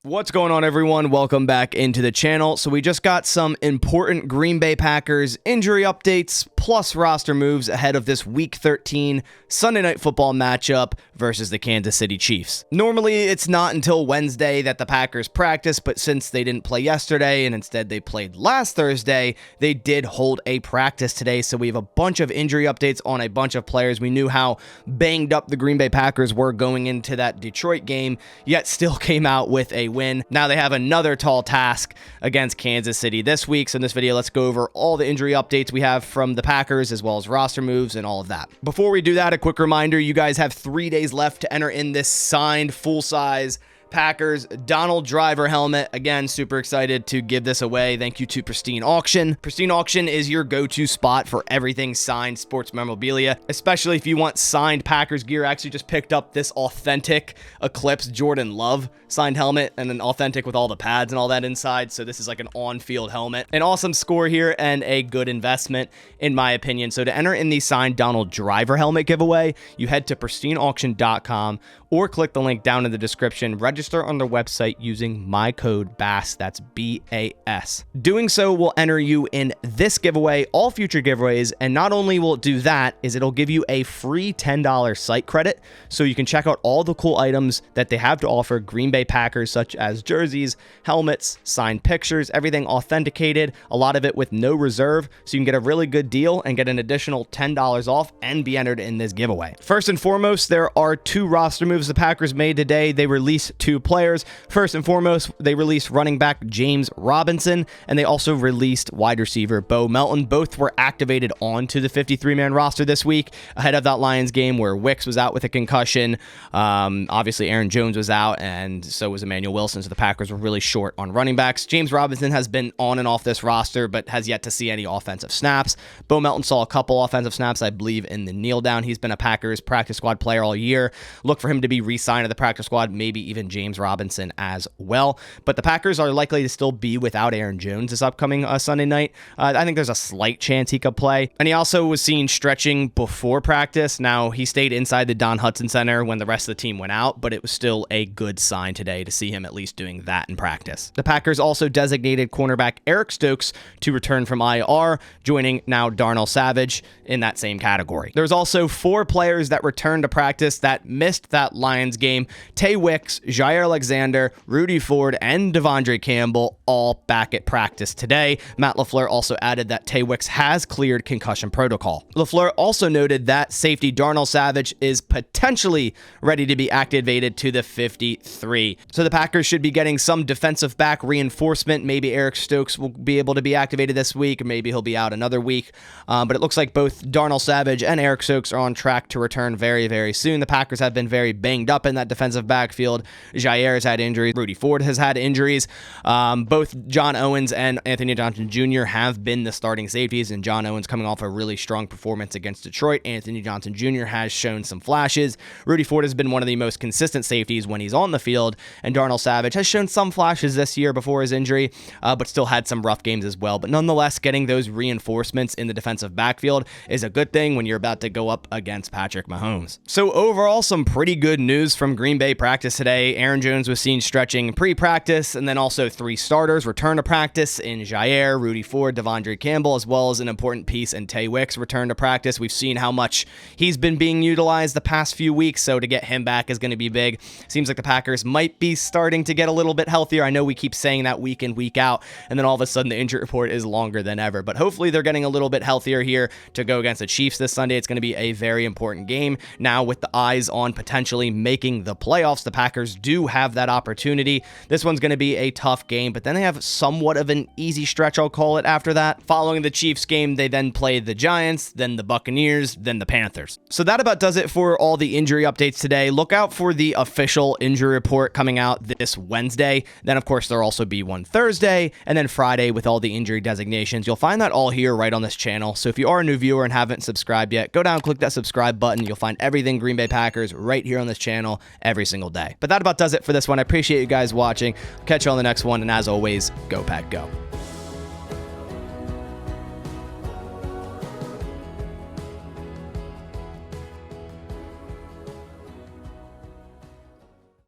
What's going on, everyone? Welcome back into the channel. So we just got some important Green Bay Packers injury updates plus roster moves ahead of this Week 13 Sunday Night Football matchup versus the Kansas City Chiefs. Normally, it's not until Wednesday that the Packers practice, but since they didn't play yesterday and instead they played last Thursday, they did hold a practice today. So we have a bunch of injury updates on a bunch of players. We knew how banged up the Green Bay Packers were going into that Detroit game, yet still came out with a win. Now they have another tall task against Kansas City this week. So in this video, let's go over all the injury updates we have from the Packers, as well as roster moves and all of that. Before we do that, a quick reminder, you guys have 3 days left to enter in this signed full-size Packers Donald Driver helmet. Again, super excited to give this away. Thank you to Pristine Auction. Pristine Auction is your go-to spot for everything signed sports memorabilia, especially if you want signed Packers gear. I actually just picked up this authentic Eclipse Jordan Love signed helmet, and an authentic with all the pads and all that inside. So this is like an on-field helmet. An awesome score here and a good investment in my opinion. So to enter in the signed Donald Driver helmet giveaway, you head to pristineauction.com or click the link down in the description. Register on their website using my code BASS, that's B-A-S. Doing so will enter you in this giveaway, all future giveaways, and not only will it do that, is it'll give you a free $10 site credit, so you can check out all the cool items that they have to offer Green Bay Packers, such as jerseys, helmets, signed pictures, everything authenticated, a lot of it with no reserve, so you can get a really good deal and get an additional $10 off and be entered in this giveaway. First and foremost, there are 2 roster moves the Packers made today. They released 2 players. First and foremost, they released running back James Robinson, and they also released wide receiver Bo Melton. Both were activated onto the 53-man roster this week ahead of that Lions game where Wicks was out with a concussion. Obviously, Aaron Jones was out, and so was Emmanuel Wilson, so the Packers were really short on running backs. James Robinson has been on and off this roster, but has yet to see any offensive snaps. Bo Melton saw a couple offensive snaps, I believe, in the kneel down. He's been a Packers practice squad player all year. Look for him to be re-signed to the practice squad, maybe even James Robinson as well. But the Packers are likely to still be without Aaron Jones this upcoming Sunday night. I think there's a slight chance he could play. And he also was seen stretching before practice. Now, he stayed inside the Don Hudson Center when the rest of the team went out, but it was still a good sign today to see him at least doing that in practice. The Packers also designated cornerback Eric Stokes to return from IR, joining now Darnell Savage in that same category. There's also 4 players that returned to practice that missed that Lions game. Tay Wicks, Jair Alexander, Rudy Ford, and Devondre Campbell all back at practice today. Matt LaFleur also added that Tay Wicks has cleared concussion protocol. LaFleur also noted that safety Darnell Savage is potentially ready to be activated to the 53. So the Packers should be getting some defensive back reinforcement. Maybe Eric Stokes will be able to be activated this week, or maybe he'll be out another week. But it looks like both Darnell Savage and Eric Stokes are on track to return very, very soon. The Packers have been very banged up in that defensive backfield. Jair has had injuries. Rudy Ford has had injuries. Both John Owens and Anthony Johnson Jr. have been the starting safeties, and John Owens coming off a really strong performance against Detroit. Anthony Johnson Jr. has shown some flashes. Rudy Ford has been one of the most consistent safeties when he's on the field, and Darnell Savage has shown some flashes this year before his injury, but still had some rough games as well. But nonetheless, getting those reinforcements in the defensive backfield is a good thing when you're about to go up against Patrick Mahomes. So overall, some pretty good news from Green Bay practice today. Aaron Jones was seen stretching pre-practice, and then also 3 starters return to practice in Jair, Rudy Ford, Devondre Campbell, as well as an important piece in Tay Wicks return to practice. We've seen how much he's been being utilized the past few weeks, so to get him back is going to be big. Seems like the Packers might be starting to get a little bit healthier. I know we keep saying that week in, week out, and then all of a sudden the injury report is longer than ever, but hopefully they're getting a little bit healthier here to go against the Chiefs this Sunday. It's going to be a very important game. Now, with the eyes on potentially making the playoffs, the Packers do have that opportunity. This one's going to be a tough game, but then they have somewhat of an easy stretch, I'll call it, after that. Following the Chiefs game, they then play the Giants, then the Buccaneers, then the Panthers. So that about does it for all the injury updates today. Look out for the official injury report coming out this Wednesday. Then, of course, there'll also be one Thursday, and then Friday with all the injury designations. You'll find that all here right on this channel. So if you are a new viewer and haven't subscribed yet, go down, click that subscribe button. You'll find everything Green Bay Packers right here on this channel every single day. But that about does it for this one. I appreciate you guys watching. Catch you on the next one, and as always, go Pack Go.